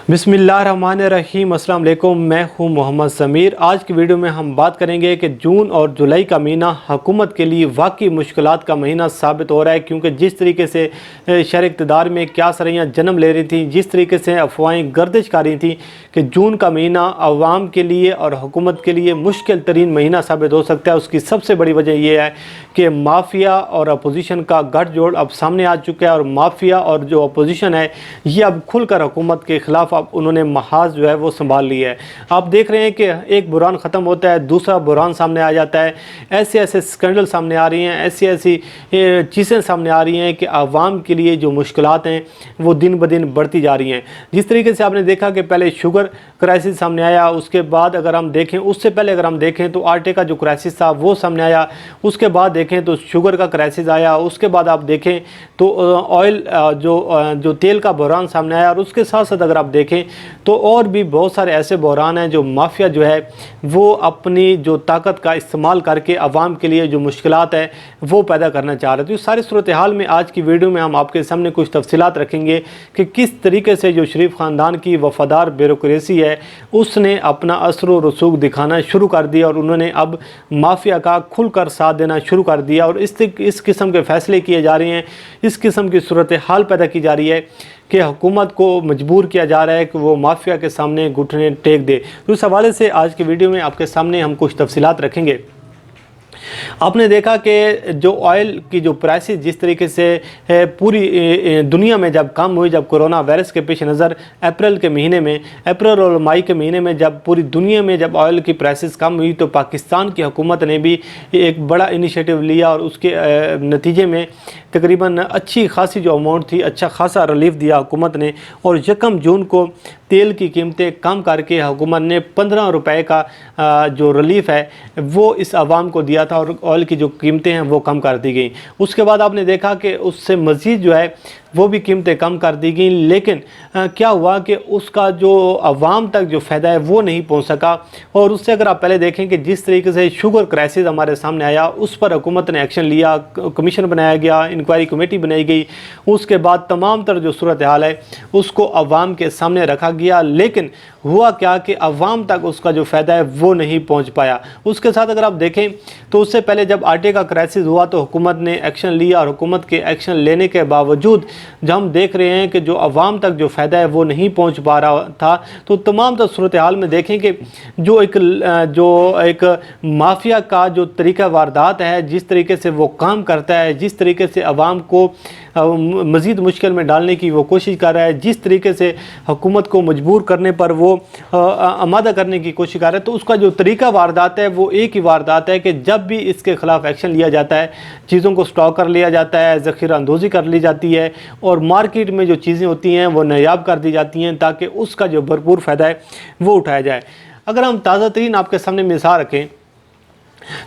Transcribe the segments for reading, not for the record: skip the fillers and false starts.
बिस्मिल्लाहिर्रहमानिर्रहीम। अस्सलाम वालेकुम। मैं हूं मोहम्मद समीर। आज की वीडियो में हम बात करेंगे कि जून और जुलाई का महीना हुकूमत के लिए वाकई मुश्किलात का महीना साबित हो रहा है, क्योंकि जिस तरीके से शहर इक़्तिदार में क्या सरियाँ जन्म ले रही थी, जिस तरीके से अफवाहें गर्दिश कर रही थी कि जून का महीना अवाम के लिए और हुकूमत के लिए मुश्किल तरीन महीना साबित हो सकता है, उसकी सबसे बड़ी वजह यह है कि माफिया और अपोजिशन का गठजोड़ अब सामने आ चुका है। और माफिया और जो अपोजिशन है ये अब खुलकर हुकूमत के ख़िलाफ़ अब उन्होंने महाज जो है वो संभाल लिया है। आप देख रहे हैं कि एक बुरान ख़त्म होता है, दूसरा बुरान सामने आ जाता है। ऐसे ऐसे स्कैंडल सामने आ रही हैं, ऐसी ऐसी चीज़ें सामने आ रही हैं कि आवाम के लिए जो मुश्किलात हैं वो दिन ब दिन बढ़ती जा रही हैं। जिस तरीके से आपने देखा कि पहले शुगर क्राइसिस सामने आया, उसके बाद अगर हम देखें, उससे पहले अगर हम देखें तो आटे का जो क्राइसिस था वो सामने आया, उसके बाद देखें तो शुगर का क्राइसिस आया, उसके बाद आप देखें तो ऑयल जो तेल का बहरान सामने आया, और उसके साथ साथ अगर आप देखें तो और भी बहुत सारे ऐसे बहरान हैं जो माफिया जो है वो अपनी जो ताकत का इस्तेमाल करके आवाम के लिए जो मुश्किलात है वो पैदा करना चाह रहे थे। तो इस सारी सूरत हाल में आज की वीडियो में हम आपके सामने कुछ तफसीलात रखेंगे कि किस तरीके से जो शरीफ ख़ानदान की वफ़ादार ब्यूरोक्रेसी है उसने अपना असर व रसूख दिखाना शुरू कर दिया, और उन्होंने अब माफिया का खुलकर साथ देना शुरू कर दिया। और इस किस्म के फ़ैसले किए जा रहे हैं, इस किस्म की सूरत हाल पैदा की जा रही है कि हुकूमत को मजबूर किया जा रहा है कि वो माफिया के सामने घुटने टेक दे। तो इस हवाले से आज की वीडियो में आपके सामने हम कुछ तफसीलात रखेंगे। आपने देखा कि जो ऑयल की जो प्राइसेस जिस तरीके से पूरी दुनिया में जब कम हुई, जब कोरोना वायरस के पेश नज़र अप्रैल और मई के महीने में जब पूरी दुनिया में जब ऑयल की प्राइसेस कम हुई, तो पाकिस्तान की हुकूमत ने भी एक बड़ा इनिशिएटिव लिया और उसके नतीजे में तकरीबन अच्छी खासी जो अमाउंट थी, अच्छा खासा रिलीफ दिया हुकूमत ने। और 1 जून को तेल की कीमतें कम करके हुकूमत ने 15 रुपए का जो रिलीफ है वो इस आवाम को दिया था, और ऑयल की जो कीमतें हैं वो कम कर दी गई। उसके बाद आपने देखा कि उससे मज़ीद जो है वो भी कीमतें कम कर दी गई, लेकिन क्या हुआ कि उसका जो आवाम तक जो फ़ायदा है वो नहीं पहुंच सका। और उससे अगर आप पहले देखें कि जिस तरीके से शुगर क्राइसिस हमारे सामने आया, उस पर हुकूमत ने एक्शन लिया, कमीशन बनाया गया, इंक्वायरी कमेटी बनाई गई, उसके बाद तमाम तरह जो सूरत हाल है उसको आवाम के सामने रखा गया, लेकिन हुआ क्या कि आवाम तक उसका जो फ़ायदा है वो नहीं पहुँच पाया। उसके साथ अगर आप देखें तो उससे पहले जब आटे का क्राइसिस हुआ तो हुकूमत ने एक्शन लिया, और हुकूमत के एक्शन लेने के बावजूद जब हम देख रहे हैं कि जो आवाम तक जो फ़ायदा है वो नहीं पहुंच पा रहा था, तो तमाम तर सूरत हाल में देखें कि जो एक माफिया का जो तरीका वारदात है, जिस तरीके से वो काम करता है, जिस तरीके से आवाम को मज़ीद मुश्किल में डालने की वो कोशिश कर रहा है, जिस तरीके से हुकूमत को मजबूर करने पर वो आमादा करने की कोशिश कर रहा है, तो उसका जो तरीका वारदात है वो एक ही वारदात है कि जब भी इसके ख़िलाफ़ एक्शन लिया जाता है, चीज़ों को स्टॉक कर लिया जाता है, ज़ख़ीरा अंदोज़ी कर ली जाती है, और मार्केट में जो चीज़ें होती हैं वो नायाब कर दी जाती हैं ताकि उसका जो भरपूर फ़ायदा है वो उठाया जाए। अगर हम ताज़ा तरीन आपके सामने मिसाल रखें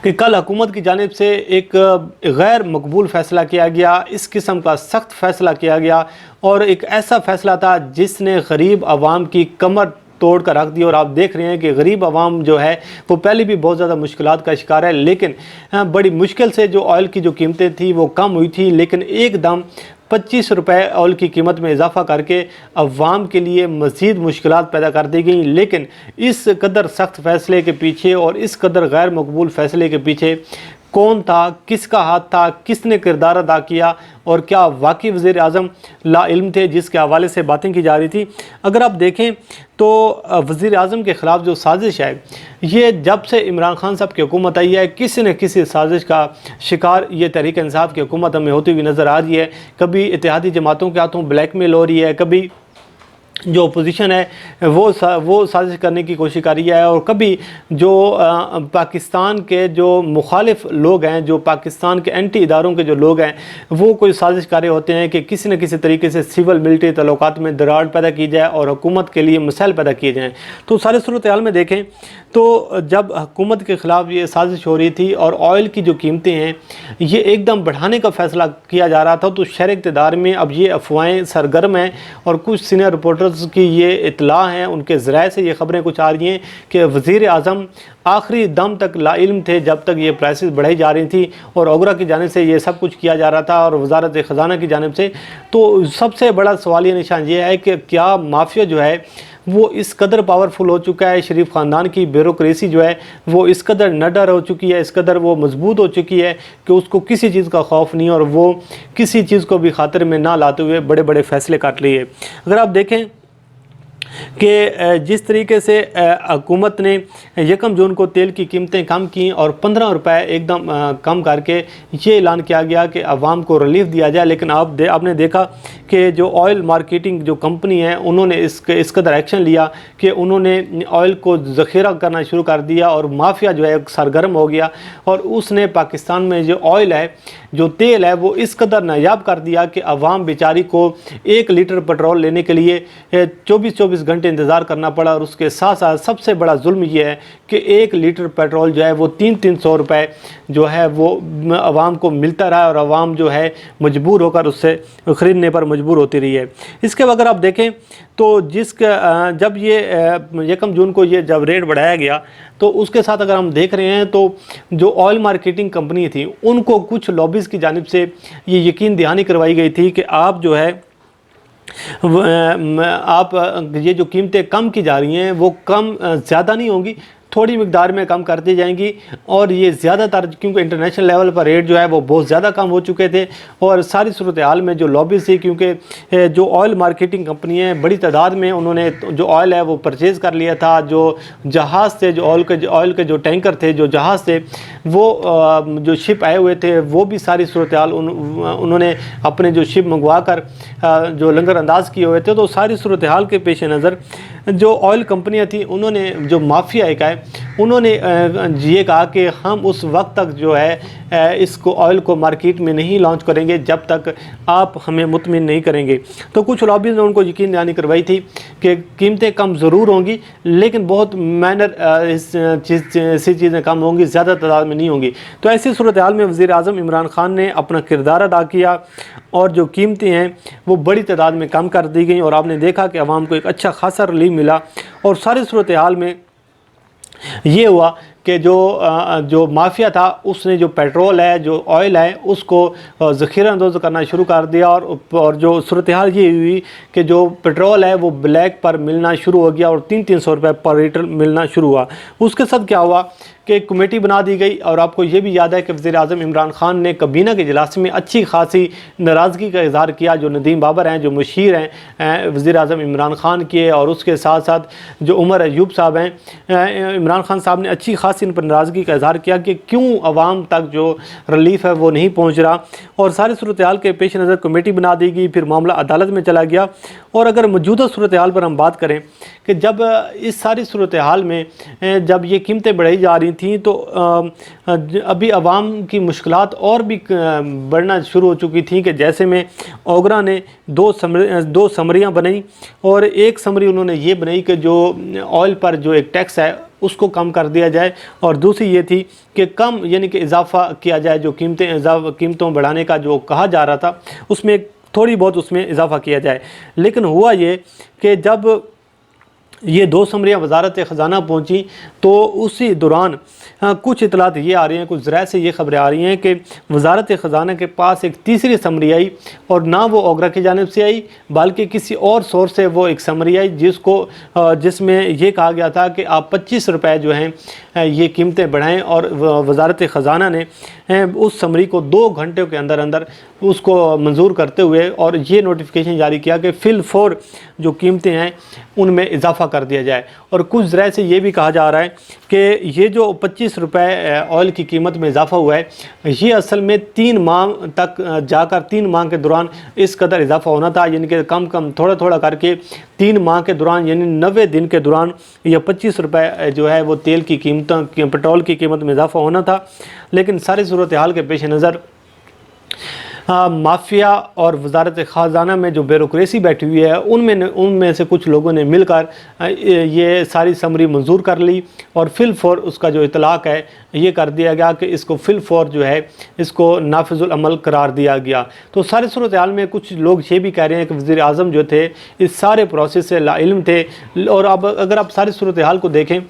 कि कल हुकूमत की जानिब से एक गैर मकबूल फ़ैसला किया गया, इस किस्म का सख्त फ़ैसला किया गया, और एक ऐसा फ़ैसला था जिसने गरीब आवाम की कमर तोड़ कर रख दी। और आप देख रहे हैं कि गरीब आवाम जो है वो पहले भी बहुत ज़्यादा मुश्किलात का शिकार है, लेकिन बड़ी मुश्किल से जो ऑयल की जो कीमतें थी वो कम हुई थी, लेकिन एकदम 25 रुपए ऑयल की कीमत में इजाफा करके अवाम के लिए मज़ीद मुश्किलात पैदा कर दी गई। लेकिन इस कदर सख्त फ़ैसले के पीछे और इस कदर गैर मकबूल फ़ैसले के पीछे कौन था, किसका हाथ था, किसने किरदार अदा किया, और क्या वाकई वज़ीर आज़म लाइल्म थे, जिसके हवाले से बातें की जा रही थी। अगर आप देखें तो वज़ीर आज़म के ख़िलाफ़ जो साजिश है ये जब से इमरान खान साहब की हुकूमत आई है, किसी न किसी साजिश का शिकार ये तहरीक इंसाफ की हुकूमत हमें होती हुई नज़र आ रही है। कभी इत्तेहादी जमातों के हाथों ब्लैकमेल हो रही है, कभी जो अपोजिशन है वो साजिश करने की कोशिश कर रही है, और कभी जो पाकिस्तान के जो मुखालिफ लोग हैं, जो पाकिस्तान के एंटी इदारों के जो लोग हैं, वो कोई साजिश कर रहे होते हैं कि किसी न किसी तरीके से सिविल मिलिट्री तल्लुकात में दरार पैदा की जाए और हुकूमत के लिए मसाइल पैदा किए जाएँ। तो सारे सूरत हाल में देखें तो जब हुकूमत के ख़िलाफ़ ये साजिश हो रही थी और ऑयल की जो कीमतें हैं ये एकदम बढ़ाने का फ़ैसला किया जा रहा था, तो शहर इक़्तिदार में अब ये अफवाहें सरगर्म हैं, और कुछ सीनियर रिपोर्टर्स की ये इत्तला हैं, उनके ज़राए से ये ख़बरें कुछ आ रही हैं कि वज़ीर आज़म आखिरी दम तक लाइल्म थे जब तक ये प्राइसेस बढ़ाई जा रही थी, और ओगरा की जानिब से ये सब कुछ किया जा रहा था, और वज़ारत ख़ज़ाना की जानिब से। तो सबसे बड़ा सवालिया निशान ये है कि क्या माफिया जो है वो इस कदर पावरफुल हो चुका है, शरीफ ख़ानदान की ब्यूरोक्रेसी जो है वो इस कदर निडर हो चुकी है, इस कदर वो मजबूत हो चुकी है कि उसको किसी चीज़ का खौफ नहीं, और वो किसी चीज़ को भी खातिर में ना लाते हुए बड़े बड़े फ़ैसले कर लिए। अगर आप देखें कि जिस तरीके से हुकूमत ने 1 जून को तेल की कीमतें कम की और 15 रुपए एकदम कम करके ये ऐलान किया गया कि आवाम को रिलीफ दिया जाए, लेकिन आपने देखा कि जो ऑयल मार्केटिंग जो कंपनी है उन्होंने इस कदर एक्शन लिया कि उन्होंने ऑयल को ज़ख़ीरा करना शुरू कर दिया और माफिया जो है सरगर्म हो गया, और उसने पाकिस्तान में जो ऑयल है, जो तेल है, वो इस कदर नायाब कर दिया कि आवाम बेचारी को 1 लीटर पेट्रोल लेने के लिए 24 घंटे इंतज़ार करना पड़ा। और उसके साथ साथ सबसे बड़ा जुल्म ये है कि 1 लीटर पेट्रोल जो है वो 300 रुपए जो है वो आवाम को मिलता रहा, और आवाम जो है मजबूर होकर उससे ख़रीदने पर मजबूर होती रही है। इसके अगर आप देखें तो जब ये 1 जून को ये जब रेट बढ़ाया गया, तो उसके साथ अगर हम देख रहे हैं तो जो ऑयल मार्केटिंग कंपनी थी उनको कुछ लॉबीज़ की जानिब से ये यकीन दहानी करवाई गई थी कि आप जो है आप ये जो कीमतें कम की जा रही हैं वो कम ज़्यादा नहीं होंगी, थोड़ी मिकदार में कम करती जाएंगी। और ये ज़्यादातर क्योंकि इंटरनेशनल लेवल पर रेट जो है वो बहुत ज़्यादा कम हो चुके थे, और सारी सूरत हाल में जो लॉबीज़ थी, क्योंकि जो ऑयल मार्केटिंग कंपनी है बड़ी तादाद में उन्होंने जो ऑयल है वो परचेज़ कर लिया था। जो जहाज़ थे, जो ऑयल के जो टैंकर थे, जो जहाज़ थे, वो जो शिप आए हुए थे, वो भी सारी सूरत हाल उन्होंने अपने जो शिप मंगवा कर जो लंगर अंदाज किए हुए थे। तो सारी सूरत हाल के पेश नज़र जो ऑयल कंपनियां थी, उन्होंने जो माफिया एक है, उन्होंने ये कहा कि हम उस वक्त तक जो है इसको ऑयल को मार्केट में नहीं लॉन्च करेंगे जब तक आप हमें मुतमिन नहीं करेंगे। तो कुछ लॉबीज़ ने उनको यकीन दहानी करवाई थी कि कीमतें कम ज़रूर होंगी, लेकिन बहुत मैनर ऐसी चीज़ें कम होंगी, ज़्यादा तादाद में नहीं होंगी। तो ऐसी सूरत हाल में वज़ीर आज़म इमरान ख़ान ने अपना किरदार अदा किया और जो कीमतें हैं वो बड़ी तादाद में कम कर दी गई, और आपने देखा कि आवाम को एक अच्छा खासा रिलीफ मिला। और सारी सूरत हाल में ये हुआ कि जो माफिया था उसने जो पेट्रोल है, जो ऑयल है, उसको ज़ख़ीरा अंदोज़ करना शुरू कर दिया, और जो सूरत हाल ये हुई कि जो पेट्रोल है वो ब्लैक पर मिलना शुरू हो गया और 300 रुपये पर लीटर मिलना शुरू हुआ। उसके साथ क्या हुआ कि एक कमेटी बना दी गई, और आपको ये भी याद है कि वज़ीर आज़म इमरान ख़ान ने कबीना के इजलास में अच्छी खासी नाराज़गी का इज़हार किया। जो नदीम बाबर हैं, जो मुशीर हैं वज़ीर आज़म इमरान ख़ान के, और उसके साथ साथ जो उमर अयूब साहब हैं, इमरान ख़ान साहब ने अच्छी खासी इन पर नाराज़गी का इज़हार किया कि क्यों आवाम तक जो रिलीफ है वो नहीं पहुँच रहा। और सारी सूरत हाल के पेश नज़र कमेटी बना दी गई, फिर मामला अदालत में चला गया। और अगर मौजूदा सूरत हाल पर हम बात करें कि जब इस सारी सूरत हाल में जब ये कीमतें बढ़ाई जा रही थी, तो अभी आवाम की मुश्किलात और भी बढ़ना शुरू हो चुकी थी कि जैसे में ओगरा ने दो समरियाँ बनाई, और एक समरी उन्होंने ये बनाई कि जो ऑयल पर जो एक टैक्स है उसको कम कर दिया जाए, और दूसरी ये थी कि कम यानी कि इजाफ़ा किया जाए, जो कीमतों बढ़ाने का जो कहा जा रहा था उसमें थोड़ी बहुत उसमें इजाफ़ा किया जाए। लेकिन हुआ ये कि जब ये 2 समरियाँ वजारत ख़जाना पहुँची, तो उसी दौरान कुछ इतलात ये आ रही हैं, कुछ ज़राए से ये खबरें आ रही हैं कि वजारत ख़जाना के पास एक तीसरी समरी आई, और ना वो ओगरा की जानिब से आई बल्कि किसी और सोर्स से वो एक समरी आई जिसमें ये कहा गया था कि आप 25 रुपये जो हैं ये कीमतें बढ़ाएं। और वजारत ख़जाना ने उस समरी को 2 घंटे के अंदर अंदर उसको मंजूर करते हुए और ये नोटिफिकेशन जारी किया कि फ़िलफ़ौर जो कीमतें हैं उनमें इजाफ़ा कर दिया जाए। और कुछ ज़राए से ये भी कहा जा रहा है कि ये जो 25 रुपये ऑयल की कीमत में इजाफ़ा हुआ है, ये असल में 3 माह तक जाकर 3 माह के दौरान इस कदर इजाफ़ा होना था, यानी कि कम कम थोड़ा थोड़ा करके 3 माह के दौरान यानी 90 दिन के दौरान यह 25 रुपये जो है वो तेल की कीमतों पेट्रोल की कीमत में इजाफ़ा होना था। लेकिन सारी सूरत हाल के पेश नज़र माफिया और वजारत ख़जाना में जो ब्यूरोक्रेसी बैठी हुई है उनमें से कुछ लोगों ने मिलकर ये सारी समरी मंजूर कर ली, और फ़िलफ़ौर उसका जो इतलाक़ है ये कर दिया गया कि इसको फ़िलफ़ौर जो है इसको नाफिज़ुल अमल करार दिया गया। तो सारी सूरत हाल में कुछ लोग ये भी कह रहे हैं कि वज़ीर आज़म जो थे इस सारे प्रोसेस से लाइल्म थे। और अब अगर आप सारी सूरत हाल को देखें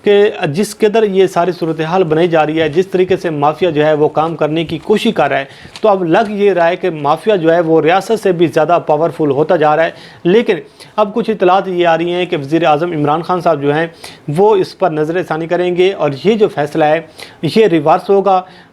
कि जिस कदर ये सारी सूरत हाल बनाई जा रही है, जिस तरीके से माफिया जो है वो काम करने की कोशिश कर रहा है, तो अब लग یہ رہا ہے کہ مافیا جو ہے وہ ریاست سے بھی زیادہ پاورفل ہوتا جا رہا ہے، لیکن اب کچھ اطلاعات یہ آ رہی ہیں کہ وزیر اعظم عمران خان صاحب جو ہیں وہ اس پر نظر ثانی کریں گے، اور یہ جو فیصلہ ہے یہ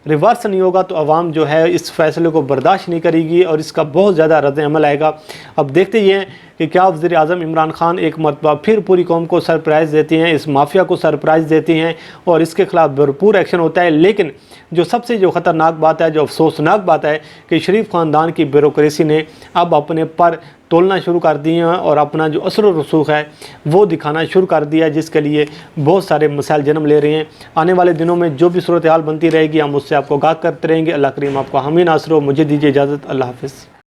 ریورس نہیں ہوگا تو عوام جو ہے اس فیصلے کو برداشت نہیں کرے گی اور اس کا بہت زیادہ رد عمل آئے گا۔ اب دیکھتے یہ ہیں کہ کیا وزیر اعظم عمران خان ایک مرتبہ پھر پوری قوم کو سرپرائز دیتے ہیں، اس مافیا کو سرپرائز دیتے ہیں اور اس کے خلاف بھرپور ایکشن ہوتا ہے۔ لیکن جو سب سے خطرناک بات ہے، جو افسوسناک بات ہے کہ شریف خاندان کی بیوروکریسی نے اب اپنے پر تولنا شروع کر دی ہیں اور اپنا جو اثر و رسوخ ہے وہ دکھانا شروع کر دیا ہے، جس کے لیے بہت سارے مسائل جنم لے رہے ہیں۔ آنے والے دنوں میں جو بھی صورتحال بنتی رہے گی ہم اس سے آپ کو آگاہ کرتے رہیں گے۔ اللہ کریم آپ کو حامی ناصر ہو۔ مجھے دیجیے اجازت، اللہ حافظ۔